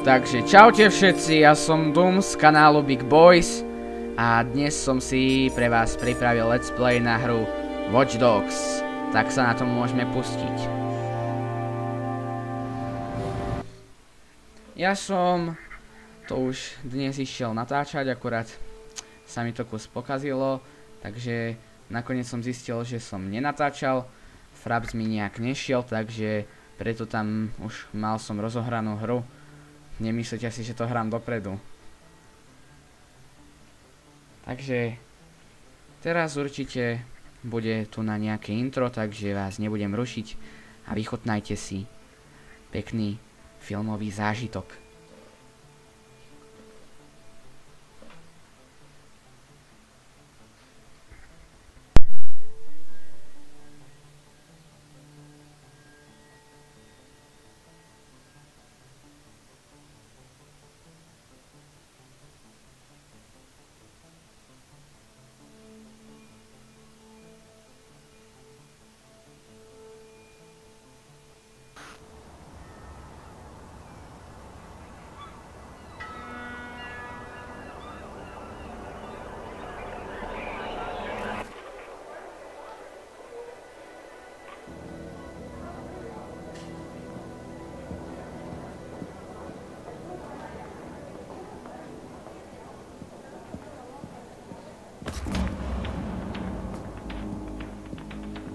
Takže čaute všetci, ja som Doom z kanálu Big Boys a dnes som si pre vás pripravil let's play na hru Watch Dogs, tak sa na to môžeme pustiť. Ja som to už dnes išiel natáčať, akurát sa mi to kus pokazilo, takže nakoniec som zistil, že som nenatáčal, Fraps mi nejak nešiel, takže preto tam už mal som rozohranú hru. Nemyslíte si, že to hrám dopredu. Takže teraz určite bude tu na nejaké intro, takže vás nebudem rušiť a vychutnajte si pekný filmový zážitok.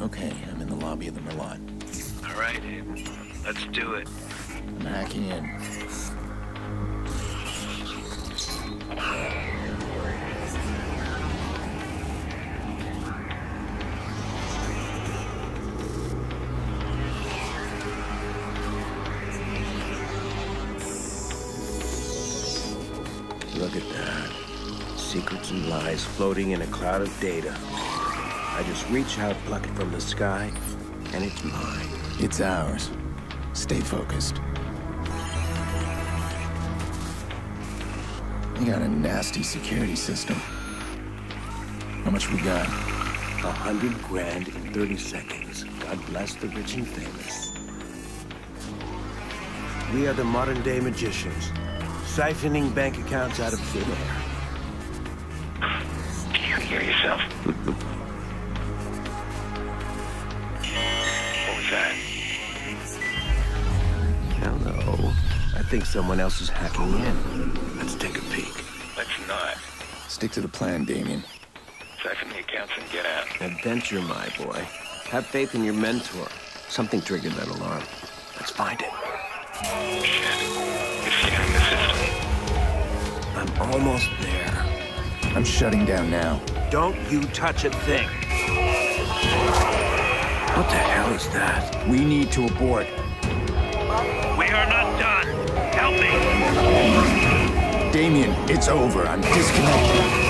Okay, I'm in the lobby of the Merlot. All right, let's do it. I'm hacking in. Look at that. Secrets and lies floating in a cloud of data. I just reach out, pluck it from the sky, and it's mine. It's ours. Stay focused. We got a nasty security system. How much we got? 100 grand in 30 seconds. God bless the rich and famous. We are the modern-day magicians, siphoning bank accounts out of thin air. Can you hear yourself? Hello. I think someone else is hacking in. Let's take a peek. Let's not. Stick to the plan, Damien. Siphon the accounts and get out. Adventure, my boy. Have faith in your mentor. Something triggered that alarm. Let's find it. Shit. It's scanning the system. I'm almost there. I'm shutting down now. Don't you touch a thing. What the hell is that? We need to abort. We are not done. Help me. Damien, it's over. I'm disconnected.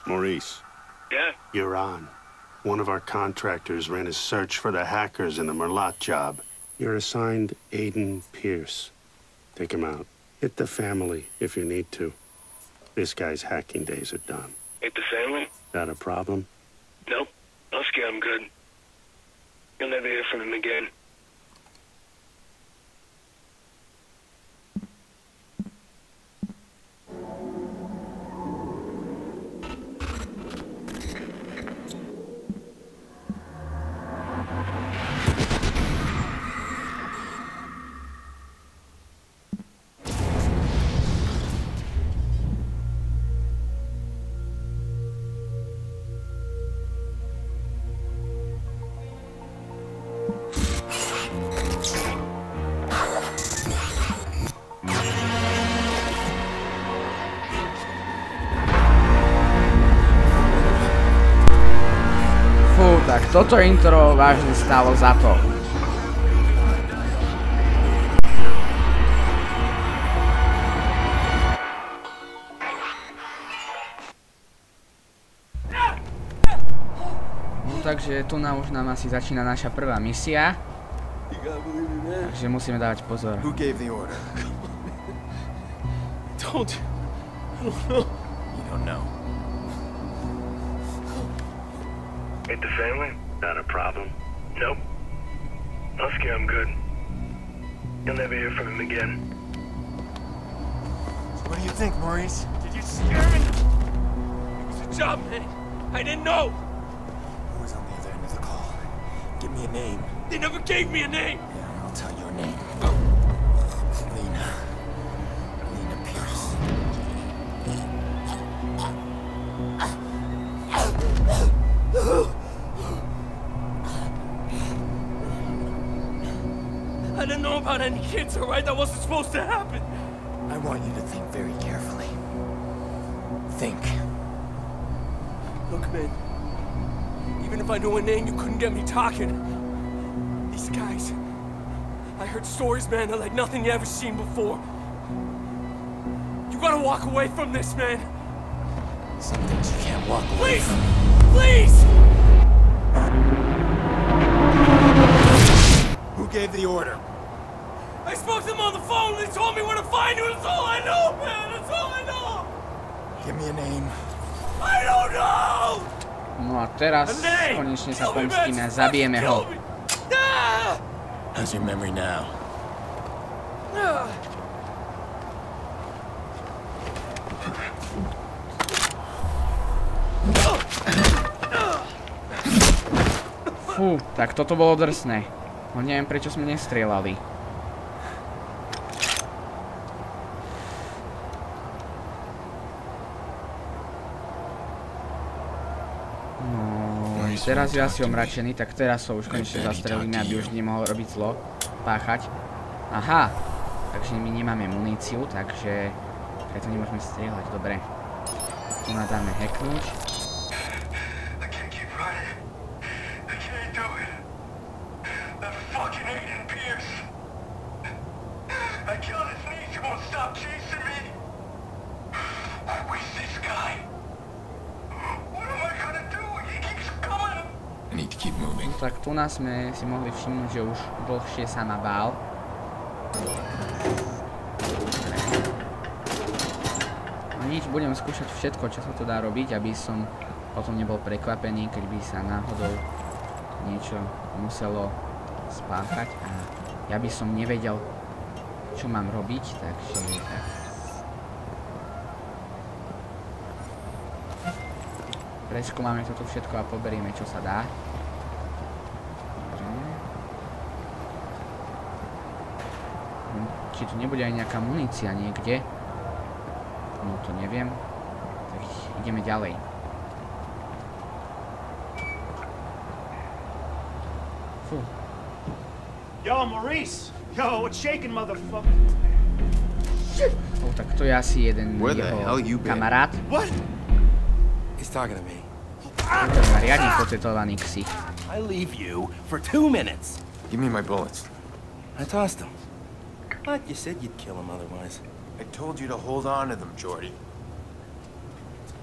Maurice. Yeah? You're on. One of our contractors ran a search for the hackers in the Merlot job. You're assigned Aiden Pierce. Take him out. Hit the family if you need to. This guy's hacking days are done. Hit the family? Got a problem? Nope. I'll scare him good. You'll never hear from him again. Tak toto intro vážne stálo za to. Takže tu už nám asi začína naša prvá misia. Takže musíme dávať pozor. Who gave the order? Don't. I don't know. You don't know. Ain't the family? Not a problem. Nope. Husky, I'm good. You'll never hear from him again. What do you think, Maurice? Did you scare me? It was a job, man. I didn't know. Who was on the other end of the call? Give me a name. They never gave me a name. Yeah, I'll tell your name. Lena. Lena Pierce. I didn't know about any kids, alright? That wasn't supposed to happen. I want you to think very carefully. Think. Look, man. Even if I knew a name, you couldn't get me talking. These guys. I heard stories, man, that like nothing you ever seen before. You gotta walk away from this, man. Some things you can't walk away Please! from. Please! Who gave the order? I spoke to them on the phone. They told me where to find you. That's all I know, man. That's all I know. Give me a name. I don't know. No a teraz konečne sa pomstíme a zabijeme ho. How's your memory now? Fú, tak toto bolo drsné. No neviem, prečo sme nestrieľali. No, teraz je asi omračený, tak teraz ho už konečne zastrelíme, aby už nemohol robiť zlo, páchať. Aha, takže my nemáme muníciu, takže preto nemôžeme strieľať, dobre. Tu nám dáme hacknúť. Tak tu nás sme si mohli všimnúť, že už dlhšie sa ma bál. No nič, budem skúšať všetko, čo sa to dá robiť, aby som potom nebol prekvapený, keď by sa náhodou niečo muselo spáchať a ja by som nevedel, čo mám robiť, takže tak. Preskúmame toto všetko a poberieme, čo sa dá. Či tu nebude aj nejaká munícia niekde? No to neviem. Tak ideme ďalej. Fú. Yo, Maurice! Yo, what's shaking, motherfucker? Oh, tak to je asi jeden jeho kamarát. What? He's talking to me. Ten má riadne potetovaný ksich. I leave you for 2 minutes. Give me my bullets. I tossed them. But you said you'd kill him otherwise. I told you to hold on to them, Jordy.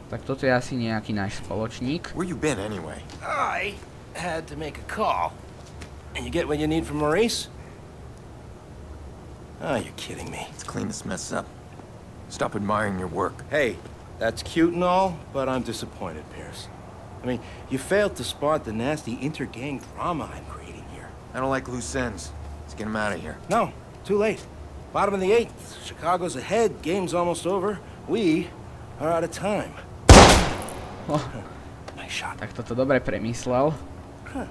Tak toto je asi nejaký náš spoločník. Where you been anyway? I had to make a call. And you get what you need from Maurice? Oh, you're kidding me. Let's clean this mess up. Stop admiring your work. Hey, that's cute and all, but I'm disappointed, Pierce. I mean, you failed to spot the nasty inter-gang drama I'm creating here. I don't like loose ends. Let's get him out of here. No, too late. Bottom of the 8th. Chicago's ahead. Game's almost over. We are out of time. Oh. Nice shot. Tak toto dobre premyslel. Huh.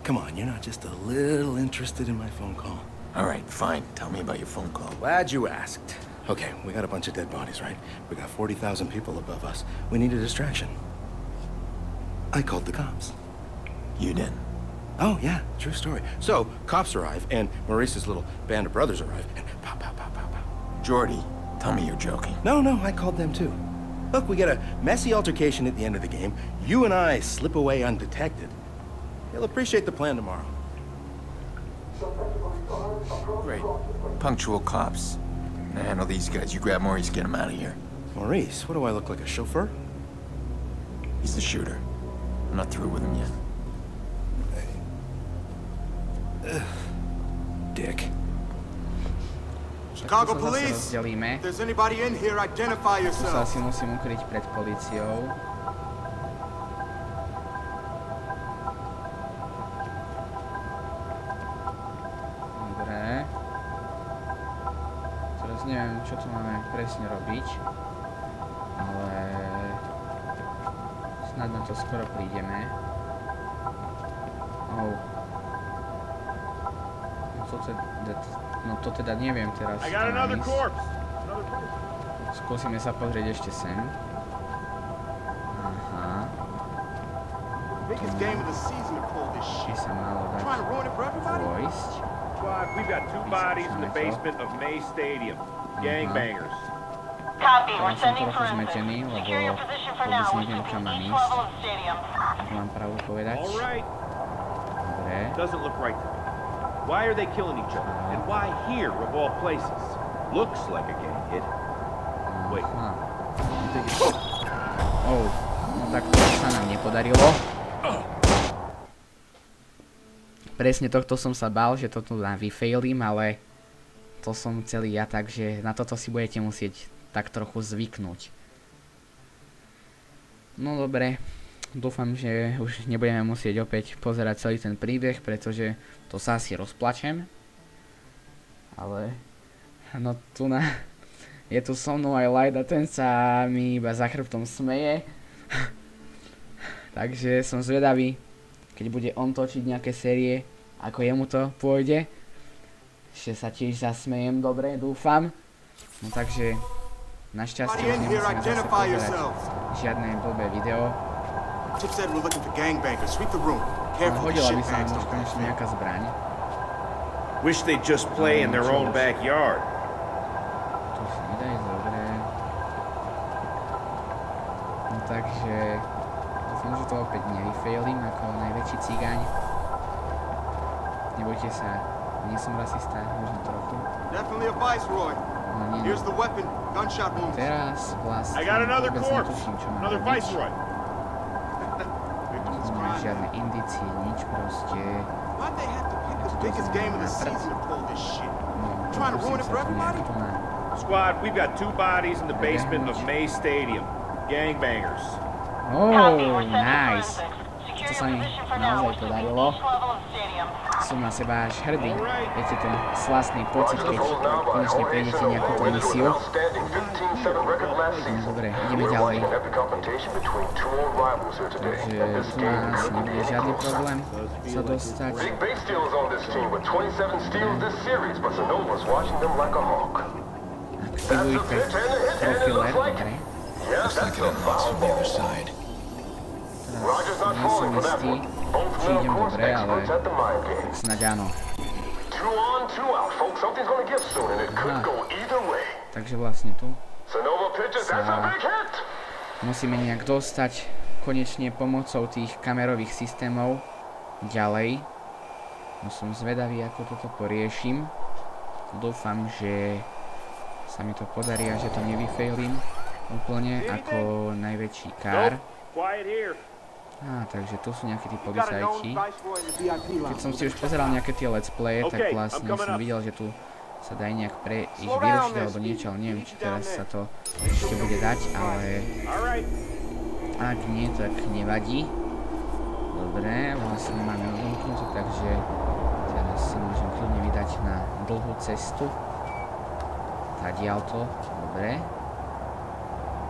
Come on, you're not just a little interested in my phone call. All right, fine. Tell me about your phone call. Glad you asked. Okay, we got a bunch of dead bodies, right? We got 40,000 people above us. We need a distraction. I called the cops. You did? Oh, yeah, true story. So, cops arrive, and Maurice's little band of brothers arrive, and pow, pow, pow, pow, pow. Jordy, tell me you're joking. No, I called them too. Look, we get a messy altercation at the end of the game. You and I slip away undetected. He'll appreciate the plan tomorrow. Great. Punctual cops. Handle these guys. You grab Maurice, get him out of here. Maurice, what do I look like, a chauffeur? He's the shooter. I'm not through with him yet. Dick. Chicago Tak tu sa zase Police! rozdelíme. If there's anybody in here, identify Tu sa yourself. asi musím ukryť pred políciou. Dobre. Teraz neviem, čo tu máme presne robiť. Ale... snad na to skoro prídeme. Oh. No to teda neviem teraz. I got another ísť. corpse. Skúsime sa pozrieť ešte sem. Aha. Biggest game of the season to pull this Či shit. sa malo dať Trying to ruin it for everybody? vojsť. Squad, we've got 2 bodies in the basement of May Stadium. Gangbangers. Copy, Teraz we're som sending trochu forensics. zmetený, lebo Secure your position for vôbec now. We neviem, should kam be mám each ísť. level of the stadium. Ak mám pravdu povedať. All right. Dobre. Doesn't look right to me. Why are they killing each other? And why here, of all places? Looks like a gang hit. Wait. Aha. Oh, no tak to sa nám nepodarilo. Presne tohto som sa bál, že to tu vyfailím, ale to som celý ja, takže na toto si budete musieť tak trochu zvyknúť. No dobre, dúfam, že už nebudeme musieť opäť pozerať celý ten príbeh, pretože to sa asi rozplačem. Ale, no tu je tu so mnou aj Light a ten sa mi iba za chrbtom smeje. Takže som zvedavý, keď bude on točiť nejaké série, ako jemu to pôjde. Ešte sa tiež zasmejem, dobre, dúfam. No takže, našťastie už nemusíme zase pozerať žiadne blbé video. Chip said we're looking for gangbangers. Sweep the room. Ale Careful, the hodila by shit sa bags nám už don't konečne nejaká zbraň. Wish they'd just play in their own backyard. Tu si nedá ísť, dobre. No takže, dúfam, že to opäť nevyfailím ako najväčší cigáň. Nebojte sa, nie som rasista, možno trochu. Definitely a viceroy. No nie, Here's the weapon. Gunshot wounds. teraz vlastne I got another vôbec corpse. netuším, čo mám Another robiť. viceroy. Nemám žiadne indície, nič proste. Why'd they have to pick the biggest game of the season to pull this shit? No, Trying to ruin it for pokúsim sa to everybody? nejako tu na... Squad, we've got 2 bodies in the basement of May Stadium. Gangbangers. Oh, Copy, we're sending nice. forensics. Secure To sa your mi position for now. naozaj We should be podarilo. each level of the stadium. Som na seba až hrdý. Viete, ten slastný pocit, keď konečne prejdete nejakú tú misiu. No dobre, ideme ďalej. Takže tu nás nebude žiadny problém sa dostať. Aktivujte profiler, dobre. Looks like it unlocks from the other side. Teraz nie som istý, či idem dobre, ale tak snáď áno. Takže vlastne tu sa musíme nejak dostať konečne pomocou tých kamerových systémov ďalej. No som zvedavý, ako toto poriešim. Dúfam, že sa mi to podarí a že to nevyfailím úplne ako najväčší kár. Quiet here. Takže tu sú nejakí tí policajti. Keď som si už pozeral nejaké tie let's playe, tak vlastne som videl, že tu sa dá nejak prejsť vyrušiť alebo niečo, ale neviem, či teraz sa to ešte bude dať, ale ak nie, tak nevadí. Dobre, vlastne máme odlomknúť, takže teraz sa môžem kľudne vydať na dlhú cestu. Tadiaľto, dobre.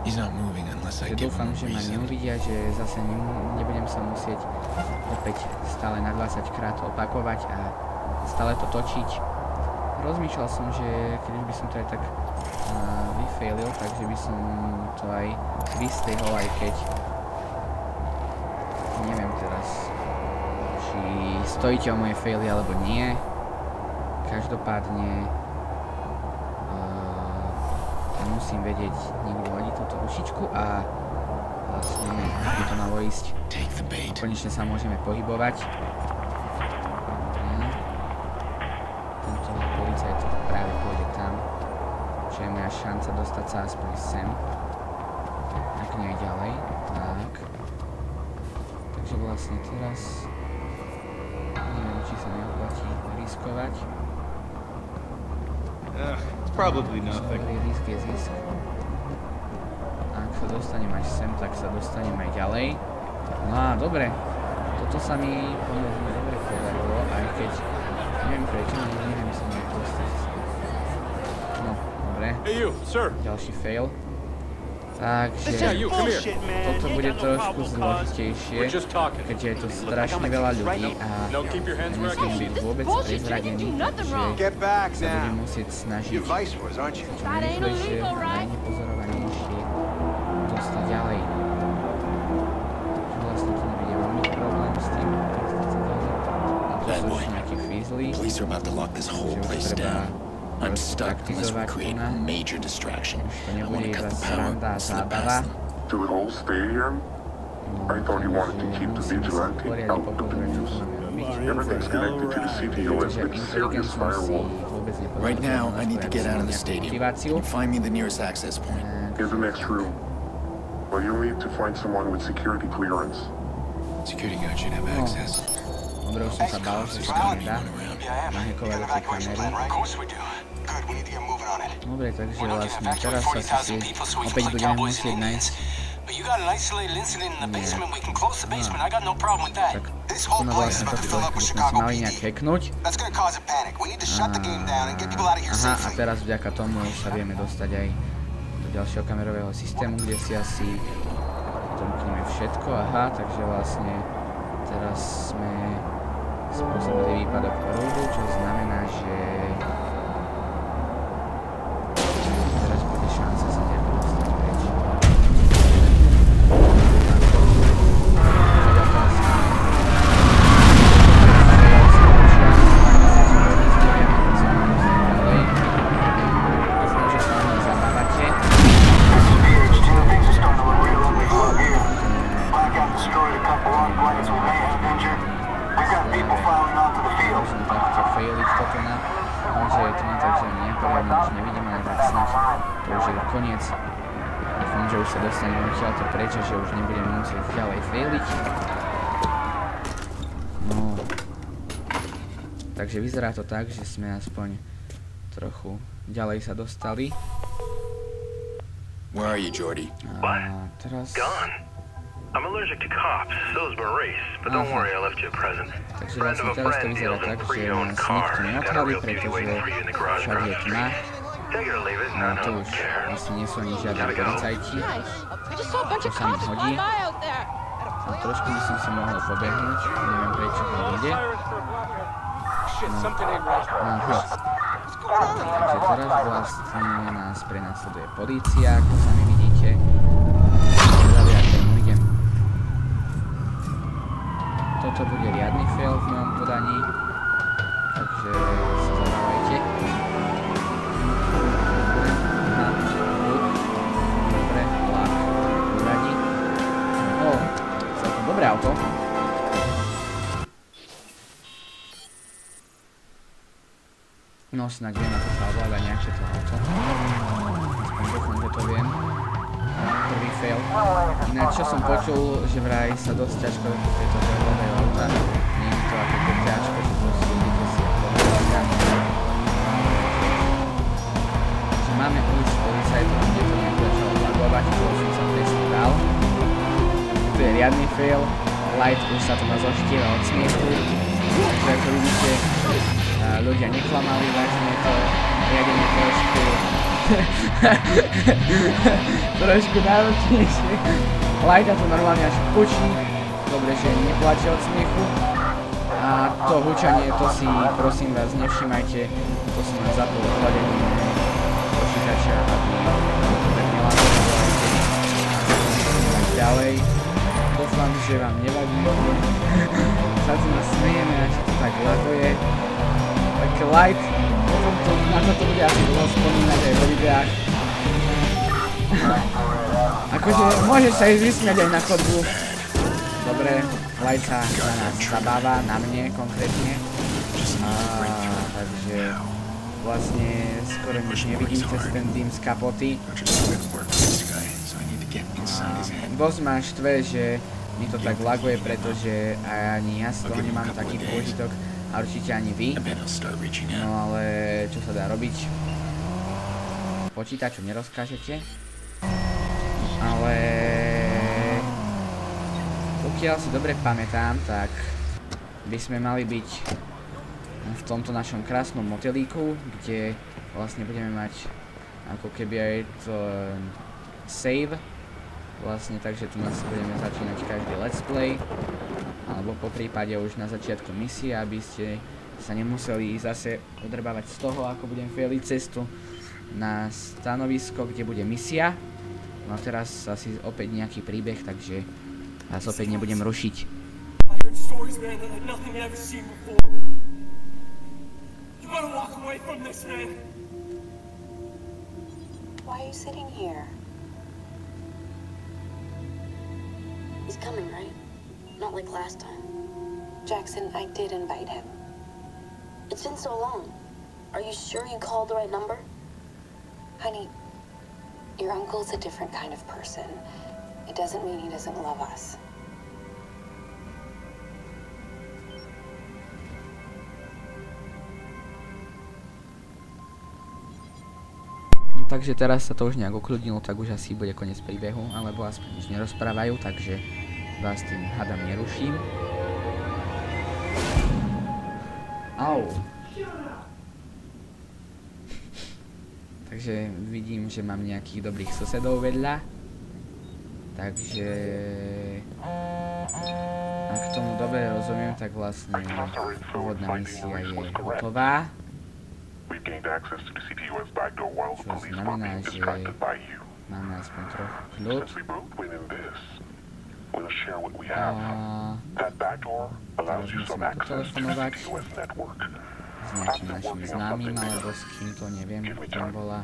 Takže dúfam, že ma neuvidia, že zase nebudem sa musieť opäť stále na 20 krát opakovať a stále to točiť. Rozmýšľal som, že keď už by som to aj tak vyfailil, takže by som to aj vystehol, aj keď neviem teraz, či stojíte o moje faily alebo nie. Každopádne musím vedieť niekde hodiť túto rušičku a vlastne by to malo ísť. Konečne sa môžeme pohybovať. Tento policajt práve pôjde tam, čo je moja šanca dostať sa aspoň sem. Ak nie aj ďalej. Tak. Takže vlastne teraz neviem, či sa neoplatí riskovať. It's probably nothing. Risk je zisk. Ak sa dostanem až sem, tak sa dostanem aj ďalej. No a dobre. Toto sa mi pomerne dobre podarilo, aj keď neviem prečo, neviem sa nejak dostať. No, dobre. Ďalší fail. Takže toto bude trošku zložitejšie, keďže je tu strašne veľa ľudí a nemyslím byť vôbec prezradený, že sa budem musieť snažiť čo najrýchlejšie a najnepozorovanejšie dostať ďalej. Vlastne to nebude veľmi problém s tým dostať sa ďalej. A tu sú už nejaké fízly, že už treba I'm stuck and this will create a major distraction. I want to cut the power so the past them. To the whole stadium? I thought you wanted to keep the vigilante out of the news. Everything's connected to the CTO has been serious firewall. Right now, I need to get out of the stadium. Can you find me the nearest access point? In the next room. But you'll need to find someone with security clearance. Security guard should have access. Dobre, už som sa bál, že sa to nedá nahekovať do tej kamery. Dobre, takže vlastne teraz sa si opäť budeme musieť nájsť. Tak chceme vlastne takto, by sme si mali nejak hacknúť. Aha, a teraz vďaka tomu sa vieme dostať aj do ďalšieho kamerového systému, kde si asi domkneme všetko. Aha, takže vlastne teraz sme spôsobili výpadok prúdu, čo znamená, že teraz bude šanca sa nejako dostať preč. Koniec. Dúfam, že už sa dostaneme odtiaľto preč a že už nebudeme musieť ďalej failiť. No. Takže vyzerá to tak, že sme aspoň trochu ďalej sa dostali. Where are you, Jordy? A teraz... I'm allergic to cops, so is Maurice, but don't worry, I left you a present. Takže vlastne teraz to vyzerá tak, že nás nikto neodhalí, pretože všade je tma. No to už vlastne nie sú ani žiadne policajti, čo sa mi hodí. A trošku by som si mohol pobehnúť, neviem prečo to ide. Aha. Takže teraz vlastne nás prenasleduje polícia, ako sami vidíte. Zdraví, ak tomu idem. Toto bude riadny fail v mojom podaní, takže sa zadávajte. Dobré auto. No snáď viem, ako sa ovláda nejaké to auto. Aspoň dúfam, že to viem. Prvý fail. Ináč čo som počul, že vraj sa dosť ťažko do tejto ovládajú auta. Nie je to ako GTAčko, že proste idete si ovláda. Takže máme už policajtov, kde to nejak začalo lagovať, čo som sa presne dal. To je riadny fail, Light už sa to ma zoštieva od smiechu, takže ako vidíte, ľudia neklamali, vážne to riadenie trošku náročnejšie. Lighta to normálne až pučí, dobre, že neplače od smiechu. A to hučanie, to si prosím vás nevšimajte, to som len zapol chladenie počítača, aby to tak nelákalo ďalej. Dúfam, že vám nevadí, sa tu nás smejeme, až to tak laguje. Tak Light, na toto bude asi dlho spomínať aj vo videách. Akože môžeš sa ísť vysmiať aj na chodbu. Dobre, Lajca sa nás zabáva, na mne konkrétne. Takže vlastne skoro nič nevidím cez ten dým z kapoty. Dosť ma štve, že mi to tak laguje, pretože ani ja z toho nemám taký pôžitok a určite ani vy. No ale čo sa dá robiť? Počítačom nerozkážete. Ale pokiaľ si dobre pamätám, tak by sme mali byť v tomto našom krásnom motelíku, kde vlastne budeme mať ako keby aj to save. Vlastne, takže tu nás budeme začínať každý let's play, alebo po prípade už na začiatku misie, aby ste sa nemuseli zase odrbávať z toho, ako budem failiť cestu na stanovisko, kde bude misia. No a teraz asi opäť nejaký príbeh, takže vás opäť nebudem rušiť. Why are you sitting here? He's coming, right? Not like last time. Jackson, I did invite him. It's been so long. Are you sure you called the right number? Honey, your uncle's a different kind of person. It doesn't mean he doesn't love us. Takže teraz sa to už nejak ukľudnilo, tak už asi bude koniec príbehu, alebo aspoň nič nerozprávajú, takže vás tým hádam neruším. Au. Takže vidím, že mám nejakých dobrých susedov vedľa. Takže ak tomu dobre rozumiem, tak vlastne pôvodná misia je hotová. Čo znamená, že máme aspoň trochu kľud. Teraz musíme potelefonovať s nejakým našim známym, alebo s kým to neviem, tam bola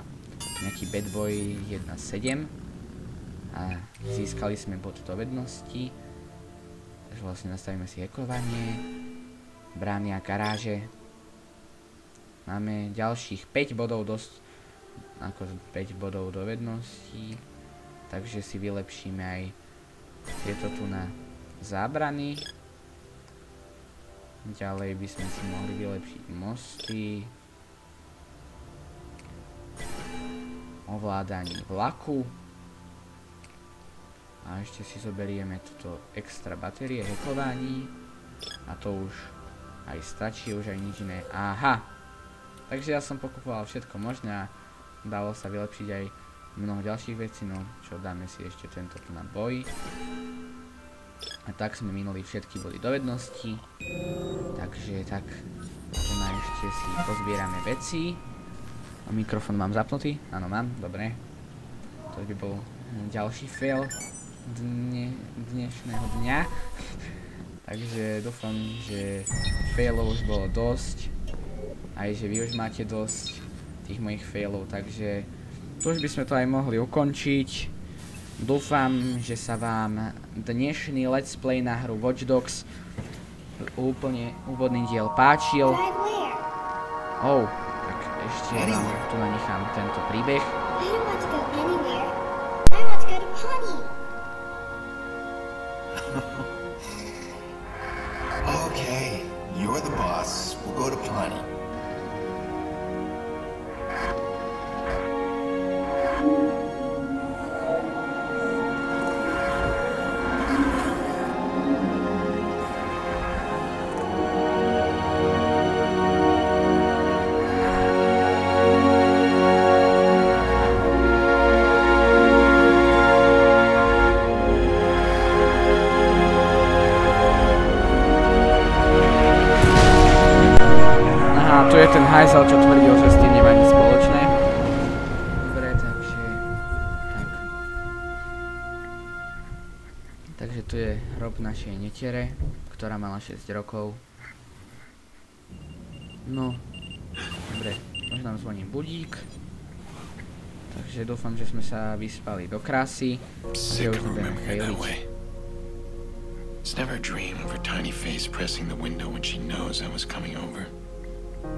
nejaký bad boy 1.7 a získali sme bod dovednosti. Takže vlastne nastavíme si hackovanie, brány a garáže. Máme ďalších 5 bodov ako 5 bodov dovedností, takže si vylepšíme aj tieto tu na zábrany. Ďalej by sme si mohli vylepšiť mosty, ovládanie vlaku a ešte si zoberieme túto extra batérie hackovaní a to už aj stačí, už aj nič iné. Aha! Takže ja som pokupoval všetko možné a dalo sa vylepšiť aj mnoho ďalších vecí, no čo dáme si ešte tento tu na boj. A tak sme minuli všetky body dovednosti. Takže tak, ešte si pozbierame veci. A mikrofón mám zapnutý? Áno, mám, dobre. To by bol ďalší fail dnešného dňa. Takže dúfam, že failov už bolo dosť. Aj že vy už máte dosť tých mojich failov, takže tu už by sme to aj mohli ukončiť. Dúfam, že sa vám dnešný let's play na hru Watch Dogs úplne úvodný diel páčil. Oh, tak ešte vám tu nanechám tento príbeh. Okay, you're the boss. We'll go to Pawnee. Tu je ten hajzel, čo tvrdil, že s tým nemá nič spoločné. Dobre, takže... Tak. Takže tu je hrob našej netere, ktorá mala 6 rokov. No, dobre, už nám zvoní budík. Takže dúfam, že sme sa vyspali do krásy. Že už nebudeme chvíliť. It's never a dream of her tiny face pressing the window when she knows I was coming over.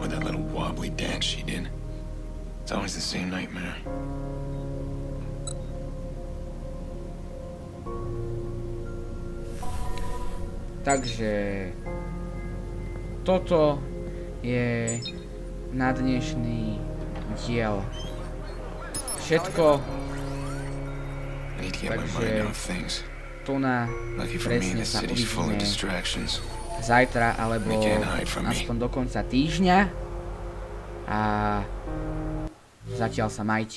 Or that little wobbly dance she did. It's always the same nightmare. Takže toto je na dnešný diel všetko. Takže tu na presne sa uvidíme zajtra alebo aspoň do konca týždňa a zatiaľ sa majte.